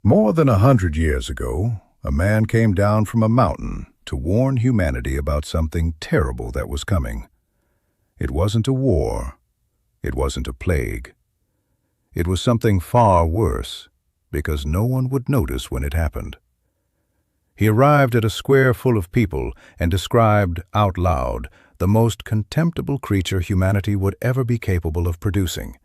More than 100 years ago, a man came down from a mountain to warn humanity about something terrible that was coming. It wasn't a war. It wasn't a plague. It was something far worse, because no one would notice when it happened. He arrived at a square full of people and described out loud the most contemptible creature humanity would ever be capable of producing.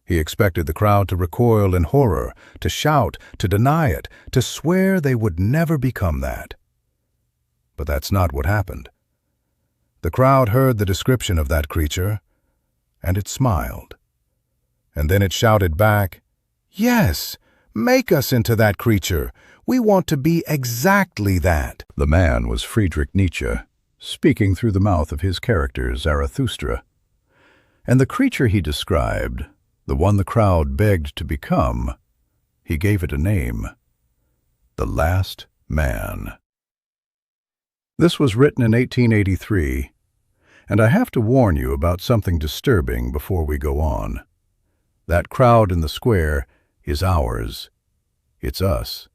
He expected the crowd to recoil in horror, to shout, to deny it, to swear they would never become that. But that's not what happened. The crowd heard the description of that creature, and it smiled. And then it shouted back, "Yes, make us into that creature. We want to be exactly that." The man was Friedrich Nietzsche, speaking through the mouth of his character Zarathustra. And the creature he described, the one the crowd begged to become, he gave it a name: the Last Man. This was written in 1883, and I have to warn you about something disturbing before we go on. That crowd in the square is ours. It's us.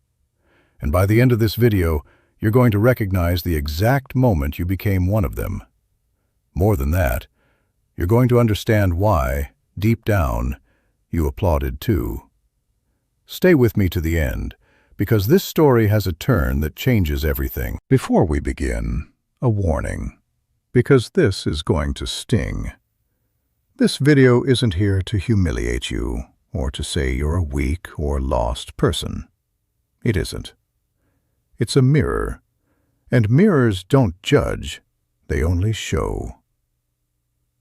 And by the end of this video, you're going to recognize the exact moment you became one of them. More than that, you're going to understand why, deep down, you applauded too. Stay with me to the end, because this story has a turn that changes everything. Before we begin, a warning, because this is going to sting. This video isn't here to humiliate you, or to say you're a weak or lost person. It isn't. It's a mirror, and mirrors don't judge, they only show.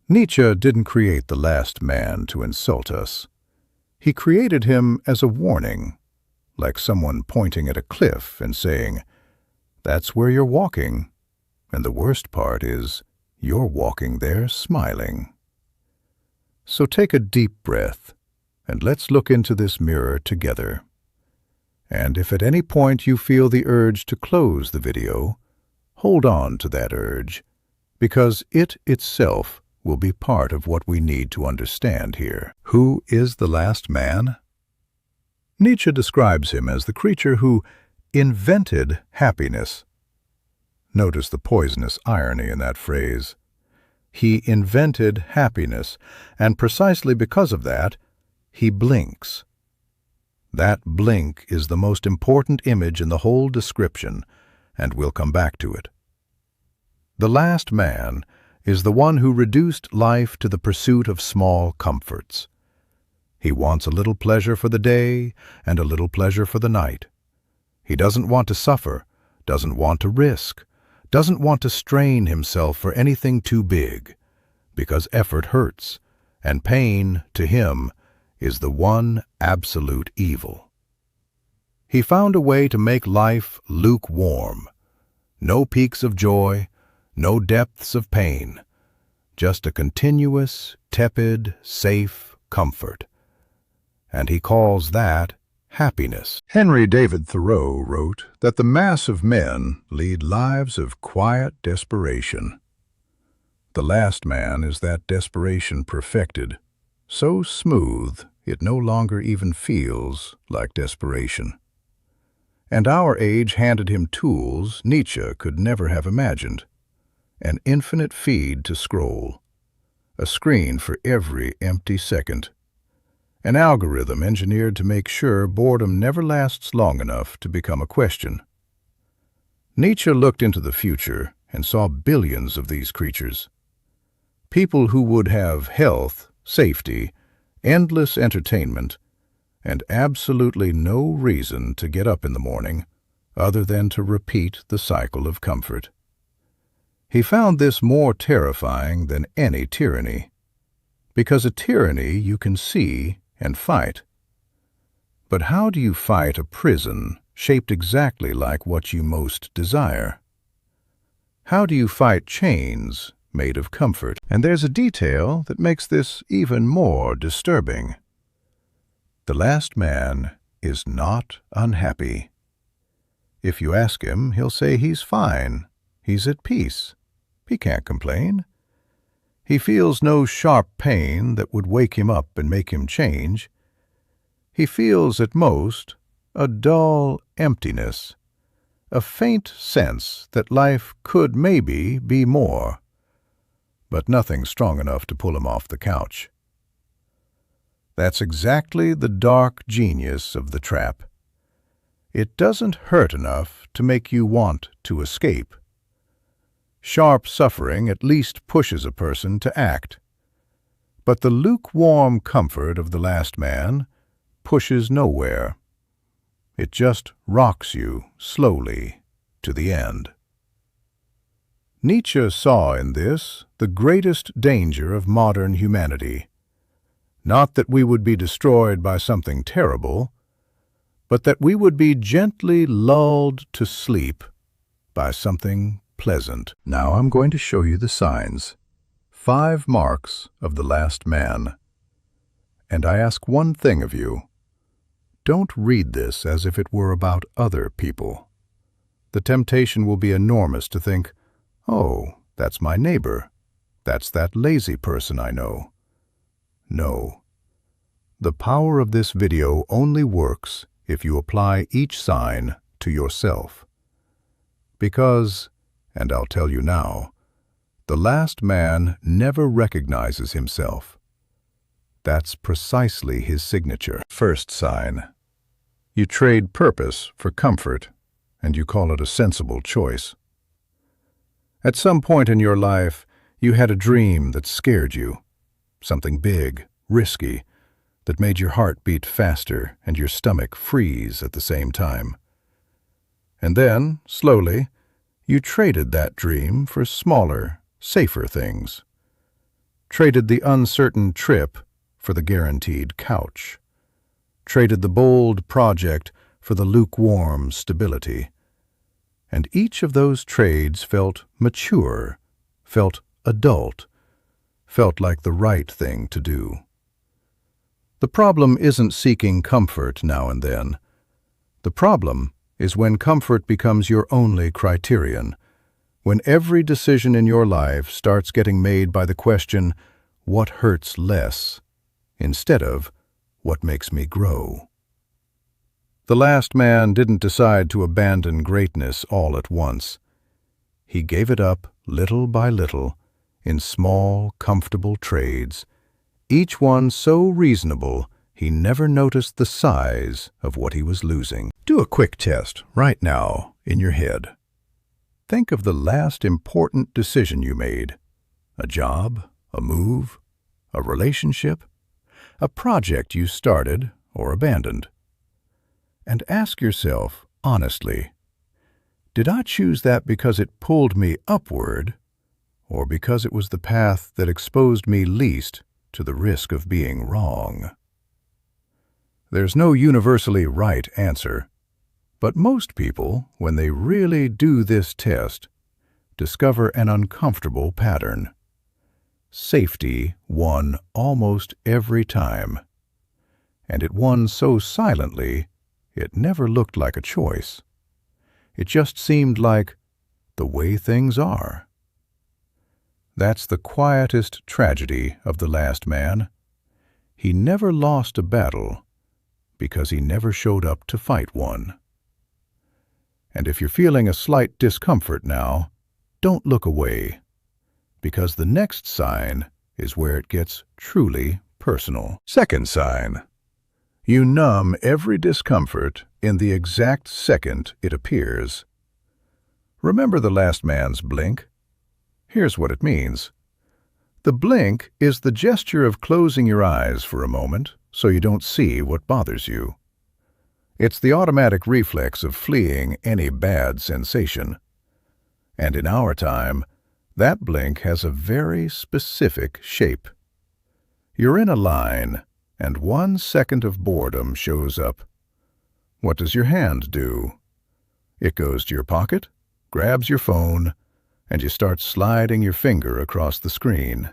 Nietzsche didn't create the last man to insult us. He created him as a warning, like someone pointing at a cliff and saying, "That's where you're walking, and the worst part is, you're walking there smiling." So take a deep breath, and let's look into this mirror together. And if at any point you feel the urge to close the video, hold on to that urge, because it itself will be part of what we need to understand here. Who is the last man? Nietzsche describes him as the creature who invented happiness. Notice the poisonous irony in that phrase. He invented happiness, and precisely because of that, he blinks. That blink is the most important image in the whole description, and we'll come back to it. The last man is the one who reduced life to the pursuit of small comforts. He wants a little pleasure for the day and a little pleasure for the night. He doesn't want to suffer, doesn't want to risk, doesn't want to strain himself for anything too big, because effort hurts, and pain, to him, is the one absolute evil. He found a way to make life lukewarm. No peaks of joy, no depths of pain, just a continuous, tepid, safe comfort. And he calls that happiness. Henry David Thoreau wrote that the mass of men lead lives of quiet desperation. The last man is that desperation perfected, so smooth it no longer even feels like desperation. And our age handed him tools Nietzsche could never have imagined. An infinite feed to scroll, a screen for every empty second, an algorithm engineered to make sure boredom never lasts long enough to become a question. Nietzsche looked into the future and saw billions of these creatures. People who would have health, safety, endless entertainment, and absolutely no reason to get up in the morning other than to repeat the cycle of comfort. He found this more terrifying than any tyranny, because a tyranny you can see and fight. But how do you fight a prison shaped exactly like what you most desire? How do you fight chains made of comfort? And there's a detail that makes this even more disturbing. The last man is not unhappy. If you ask him, he'll say he's fine, he's at peace. He can't complain. He feels no sharp pain that would wake him up and make him change. He feels, at most, a dull emptiness, a faint sense that life could maybe be more, but nothing strong enough to pull him off the couch. That's exactly the dark genius of the trap. It doesn't hurt enough to make you want to escape. Sharp suffering at least pushes a person to act. But the lukewarm comfort of the last man pushes nowhere. It just rocks you slowly to the end. Nietzsche saw in this the greatest danger of modern humanity. Not that we would be destroyed by something terrible, but that we would be gently lulled to sleep by something pleasant. Now I'm going to show you the signs, 5 marks of the last man. And I ask one thing of you. Don't read this as if it were about other people. The temptation will be enormous to think, oh, that's my neighbor. That's that lazy person I know. No. The power of this video only works if you apply each sign to yourself. Because, and I'll tell you now, the last man never recognizes himself. That's precisely his signature. First sign. You trade purpose for comfort, and you call it a sensible choice. At some point in your life, you had a dream that scared you. Something big, risky, that made your heart beat faster and your stomach freeze at the same time. And then, slowly, you traded that dream for smaller, safer things. Traded the uncertain trip for the guaranteed couch. Traded the bold project for the lukewarm stability. And each of those trades felt mature, felt adult, felt like the right thing to do. The problem isn't seeking comfort now and then. The problem is when comfort becomes your only criterion, when every decision in your life starts getting made by the question, what hurts less, instead of, what makes me grow? The last man didn't decide to abandon greatness all at once. He gave it up little by little, in small, comfortable trades, each one so reasonable he never noticed the size of what he was losing. Do a quick test right now in your head. Think of the last important decision you made. A job, a move, a relationship, a project you started or abandoned. And ask yourself honestly, did I choose that because it pulled me upward, or because it was the path that exposed me least to the risk of being wrong? There's no universally right answer, but most people, when they really do this test, discover an uncomfortable pattern. Safety won almost every time, and it won so silently it never looked like a choice. It just seemed like the way things are. That's the quietest tragedy of the last man. He never lost a battle because he never showed up to fight one. And if you're feeling a slight discomfort now, don't look away, because the next sign is where it gets truly personal. Second sign. You numb every discomfort in the exact second it appears. Remember the last man's blink? Here's what it means. The blink is the gesture of closing your eyes for a moment so you don't see what bothers you. It's the automatic reflex of fleeing any bad sensation. And in our time, that blink has a very specific shape. You're in a line, and 1 second of boredom shows up. What does your hand do? It goes to your pocket, grabs your phone, and you start sliding your finger across the screen.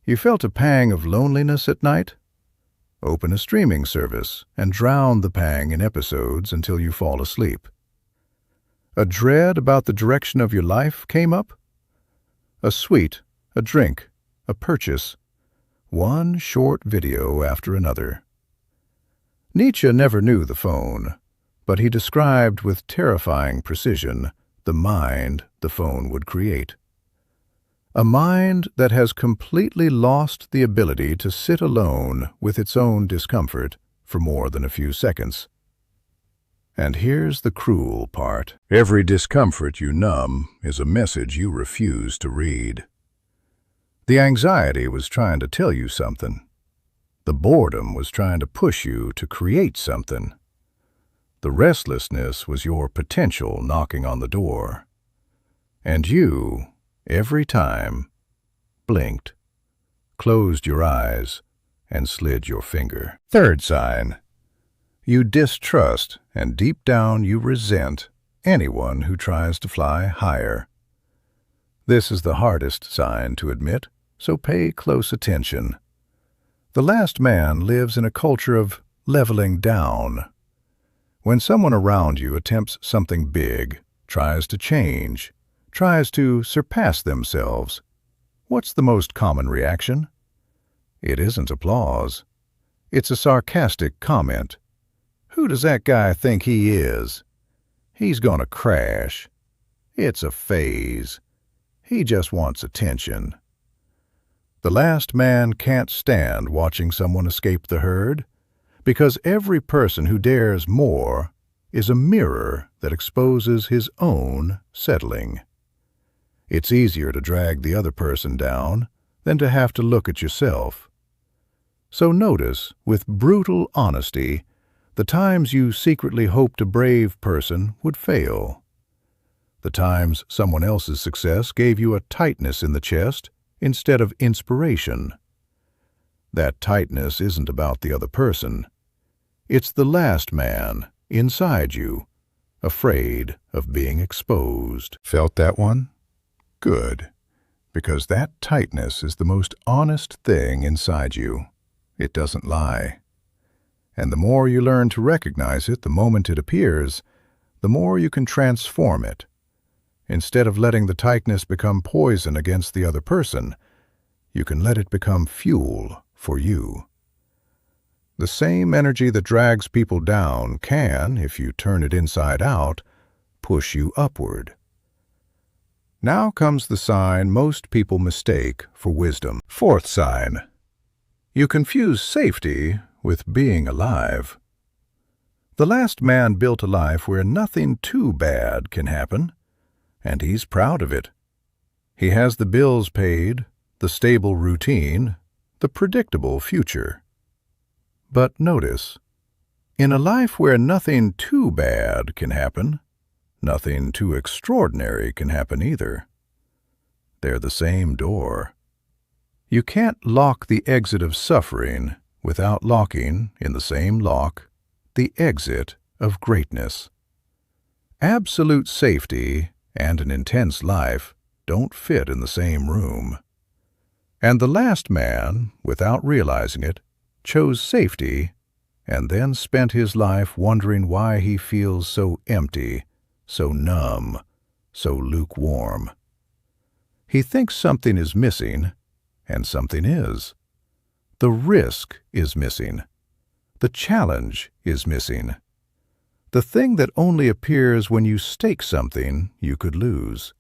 You felt a pang of loneliness at night? Open a streaming service and drown the pang in episodes until you fall asleep. A dread about the direction of your life came up? A sweet, a drink, a purchase, one short video after another. Nietzsche never knew the phone, but he described with terrifying precision the mind the phone would create. A mind that has completely lost the ability to sit alone with its own discomfort for more than a few seconds. And here's the cruel part. Every discomfort you numb is a message you refuse to read. The anxiety was trying to tell you something. The boredom was trying to push you to create something. The restlessness was your potential knocking on the door. And you, every time, blinked, closed your eyes, and slid your finger. Third sign. You distrust and deep down you resent anyone who tries to fly higher. This is the hardest sign to admit, so pay close attention. The last man lives in a culture of leveling down. When someone around you attempts something big, tries to change, tries to surpass themselves, what's the most common reaction? It isn't applause. It's a sarcastic comment. Who does that guy think he is? He's gonna crash. It's a phase. He just wants attention. The last man can't stand watching someone escape the herd, because every person who dares more is a mirror that exposes his own settling. It's easier to drag the other person down than to have to look at yourself. So notice, with brutal honesty, the times you secretly hoped a brave person would fail. The times someone else's success gave you a tightness in the chest instead of inspiration. That tightness isn't about the other person. It's the last man inside you, afraid of being exposed. Felt that one? Good, because that tightness is the most honest thing inside you. It doesn't lie. And the more you learn to recognize it the moment it appears, the more you can transform it. Instead of letting the tightness become poison against the other person, you can let it become fuel for you. The same energy that drags people down can, if you turn it inside out, push you upward. Now comes the sign most people mistake for wisdom. Fourth sign. You confuse safety with being alive. The last man built a life where nothing too bad can happen, and he's proud of it. He has the bills paid, the stable routine, the predictable future. But notice, in a life where nothing too bad can happen, nothing too extraordinary can happen either. They're the same door. You can't lock the exit of suffering without locking, in the same lock, the exit of greatness. Absolute safety and an intense life don't fit in the same room. And the last man, without realizing it, chose safety and then spent his life wondering why he feels so empty, so numb, so lukewarm. He thinks something is missing, and something is. The risk is missing. The challenge is missing. The thing that only appears when you stake something you could lose.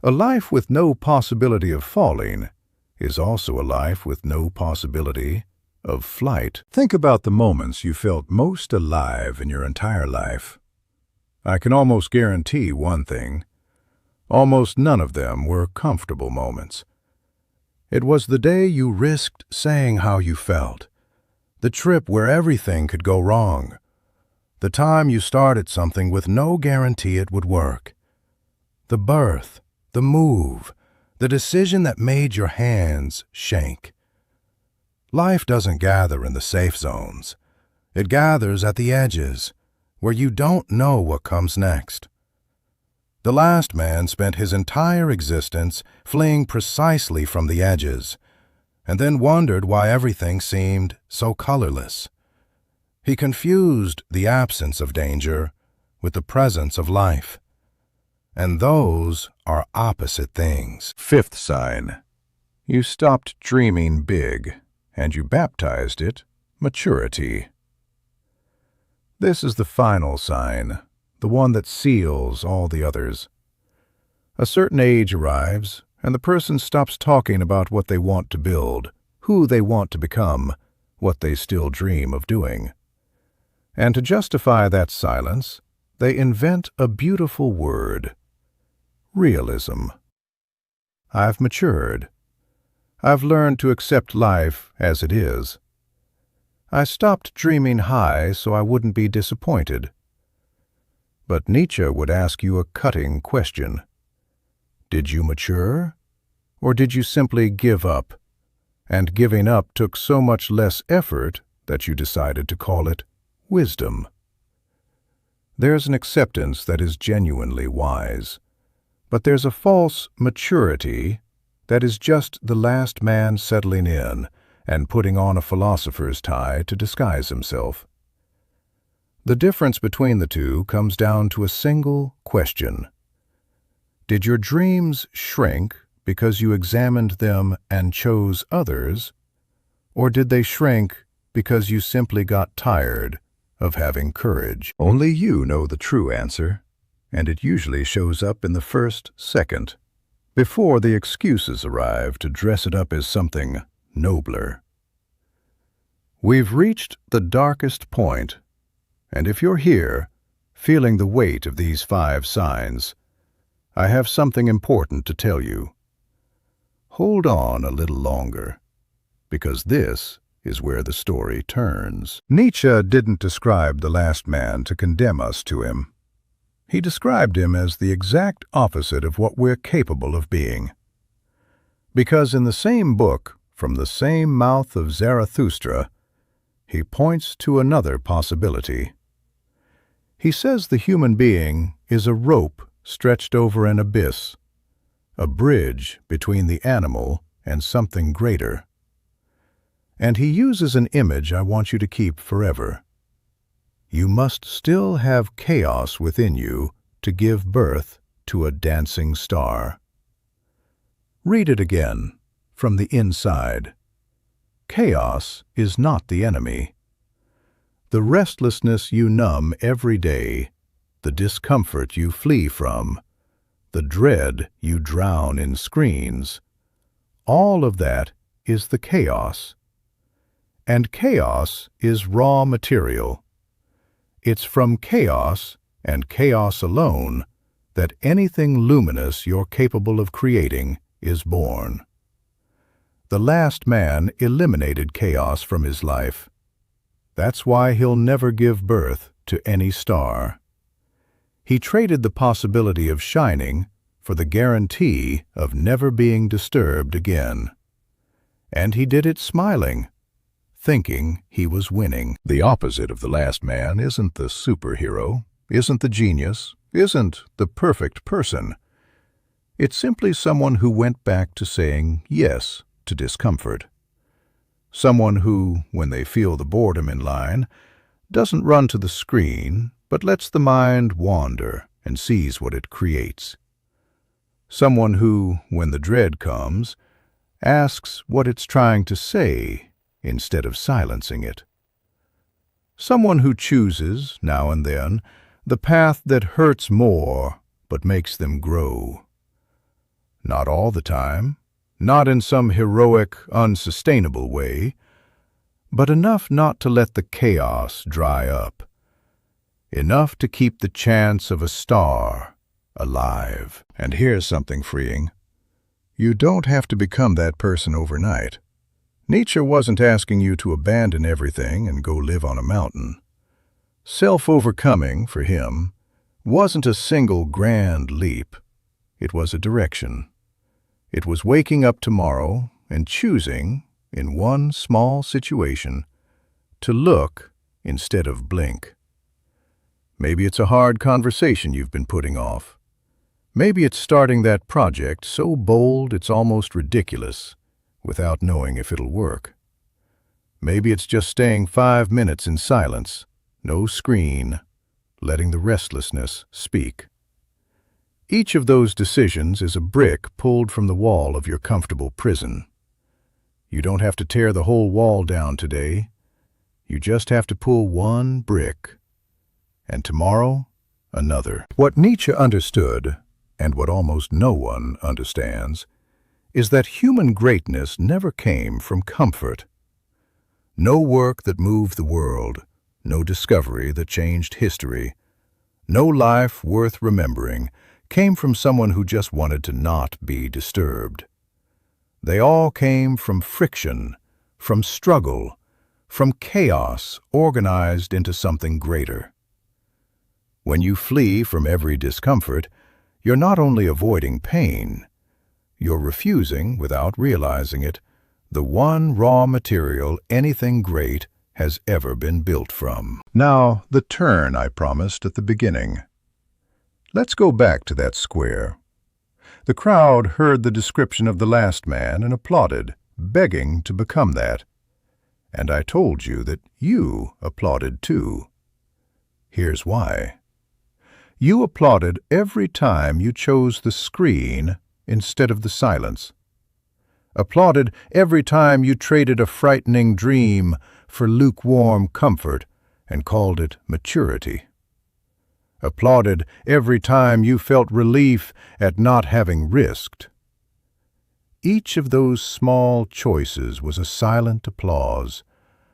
A life with no possibility of falling is also a life with no possibility of flight. Think about the moments you felt most alive in your entire life. I can almost guarantee one thing. Almost none of them were comfortable moments. It was the day you risked saying how you felt, the trip where everything could go wrong, the time you started something with no guarantee it would work, the birth, the move, the decision that made your hands shake. Life doesn't gather in the safe zones. It gathers at the edges, where you don't know what comes next. The last man spent his entire existence fleeing precisely from the edges, and then wondered why everything seemed so colorless. He confused the absence of danger with the presence of life. And those are opposite things. Fifth sign. You stopped dreaming big, and you baptized it maturity. This is the final sign, the one that seals all the others. A certain age arrives, and the person stops talking about what they want to build, who they want to become, what they still dream of doing. And to justify that silence, they invent a beautiful word: realism. I've matured. I've learned to accept life as it is. I stopped dreaming high so I wouldn't be disappointed. But Nietzsche would ask you a cutting question. Did you mature, or did you simply give up? And giving up took so much less effort that you decided to call it wisdom. There's an acceptance that is genuinely wise, but there's a false maturity that is just the last man settling in and putting on a philosopher's tie to disguise himself. The difference between the two comes down to a single question. Did your dreams shrink because you examined them and chose others, or did they shrink because you simply got tired of having courage? Only you know the true answer, and it usually shows up in the first second, before the excuses arrive to dress it up as something nobler. We've reached the darkest point, and if you're here, feeling the weight of these 5 signs, I have something important to tell you. Hold on a little longer, because this is where the story turns. Nietzsche didn't describe the last man to condemn us to him. He described him as the exact opposite of what we're capable of being. Because in the same book, from the same mouth of Zarathustra, he points to another possibility. He says the human being is a rope stretched over an abyss, a bridge between the animal and something greater. And he uses an image I want you to keep forever. You must still have chaos within you to give birth to a dancing star. Read it again, from the inside. Chaos is not the enemy. The restlessness you numb every day, the discomfort you flee from, the dread you drown in screens, all of that is the chaos. And chaos is raw material. It's from chaos, and chaos alone, that anything luminous you're capable of creating is born. The last man eliminated chaos from his life. That's why he'll never give birth to any star. He traded the possibility of shining for the guarantee of never being disturbed again. And he did it smiling, thinking he was winning. The opposite of the last man isn't the superhero, isn't the genius, isn't the perfect person. It's simply someone who went back to saying yes to discomfort. Someone who, when they feel the boredom in line, doesn't run to the screen, but lets the mind wander and sees what it creates. Someone who, when the dread comes, asks what it's trying to say instead of silencing it. Someone who chooses, now and then, the path that hurts more but makes them grow. Not all the time, not in some heroic, unsustainable way, but enough not to let the chaos dry up. Enough to keep the chance of a star alive. And here's something freeing. You don't have to become that person overnight. Nietzsche wasn't asking you to abandon everything and go live on a mountain. Self-overcoming, for him, wasn't a single grand leap. It was a direction. It was waking up tomorrow and choosing, in one small situation, to look instead of blink. Maybe it's a hard conversation you've been putting off. Maybe it's starting that project so bold it's almost ridiculous, without knowing if it'll work. Maybe it's just staying 5 minutes in silence, no screen, letting the restlessness speak. Each of those decisions is a brick pulled from the wall of your comfortable prison. You don't have to tear the whole wall down today. You just have to pull one brick, and tomorrow another. What Nietzsche understood, and what almost no one understands, is that human greatness never came from comfort. No work that moved the world, no discovery that changed history, no life worth remembering came from someone who just wanted to not be disturbed. They all came from friction, from struggle, from chaos organized into something greater. When you flee from every discomfort, you're not only avoiding pain, you're refusing, without realizing it, the one raw material anything great has ever been built from. Now, the turn I promised at the beginning. Let's go back to that square. The crowd heard the description of the last man and applauded, begging to become that. And I told you that you applauded too. Here's why. You applauded every time you chose the screen instead of the silence. Applauded every time you traded a frightening dream for lukewarm comfort and called it maturity. Applauded every time you felt relief at not having risked. Each of those small choices was a silent applause,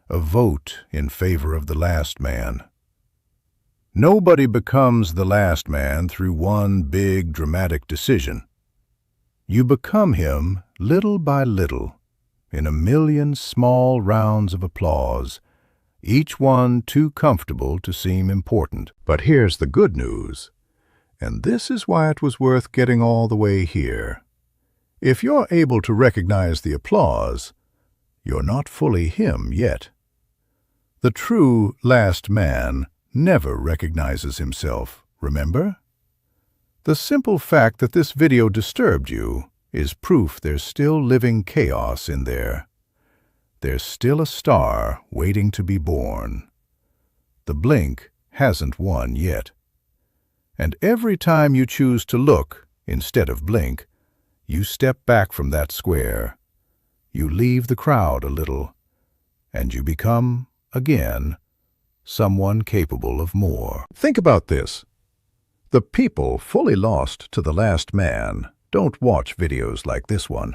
a vote in favor of the last man. Nobody becomes the last man through one big dramatic decision. You become him little by little, in a million small rounds of applause, each one too comfortable to seem important. But here's the good news, and this is why it was worth getting all the way here. If you're able to recognize the applause, you're not fully him yet. The true last man never recognizes himself, remember? The simple fact that this video disturbed you is proof there's still living chaos in there. There's still a star waiting to be born. The blink hasn't won yet. And every time you choose to look instead of blink, you step back from that square. You leave the crowd a little, and you become, again, someone capable of more. Think about this. The people fully lost to the last man don't watch videos like this one.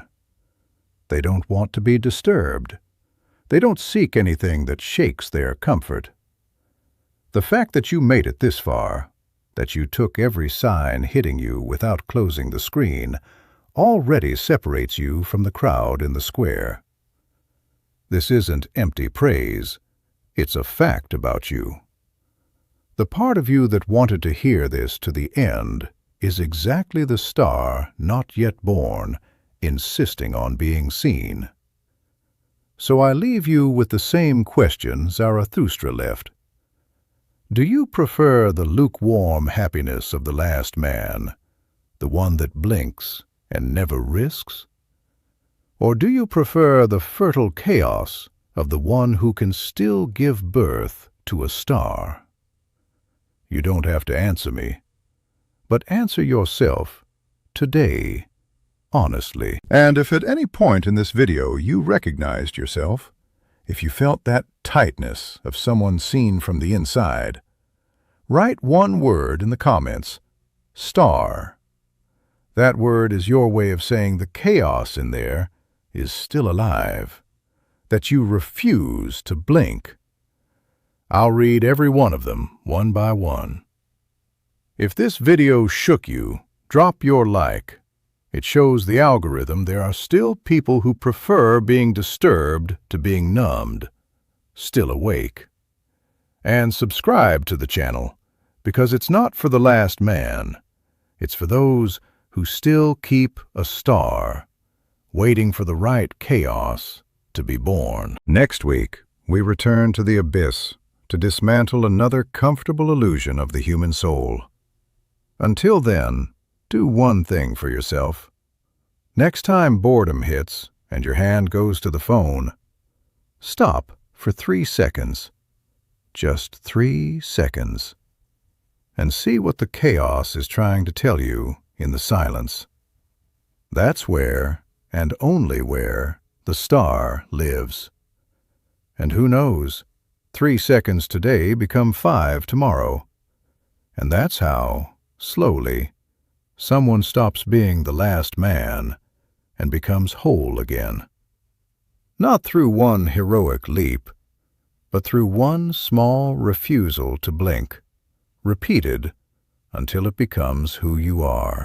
They don't want to be disturbed. They don't seek anything that shakes their comfort. The fact that you made it this far, that you took every sign hitting you without closing the screen, already separates you from the crowd in the square. This isn't empty praise. It's a fact about you. The part of you that wanted to hear this to the end is exactly the star not yet born, insisting on being seen. So I leave you with the same question Zarathustra left. Do you prefer the lukewarm happiness of the last man, the one that blinks and never risks? Or do you prefer the fertile chaos of the one who can still give birth to a star? You don't have to answer me, but answer yourself today, honestly. And if at any point in this video you recognized yourself, if you felt that tightness of someone seen from the inside, write one word in the comments, star. That word is your way of saying the chaos in there is still alive, that you refuse to blink. I'll read every one of them, one by one. If this video shook you, drop your like. It shows the algorithm there are still people who prefer being disturbed to being numbed, still awake. And subscribe to the channel, because it's not for the last man. It's for those who still keep a star, waiting for the right chaos to be born. Next week, we return to the abyss to dismantle another comfortable illusion of the human soul. Until then, do one thing for yourself. Next time boredom hits and your hand goes to the phone, stop for 3 seconds, just 3 seconds, and see what the chaos is trying to tell you in the silence. That's where, and only where, the star lives. And who knows, 3 seconds today become 5 tomorrow, And that's how, slowly, someone stops being the last man and becomes whole again. Not through one heroic leap, but through one small refusal to blink, repeated until it becomes who you are.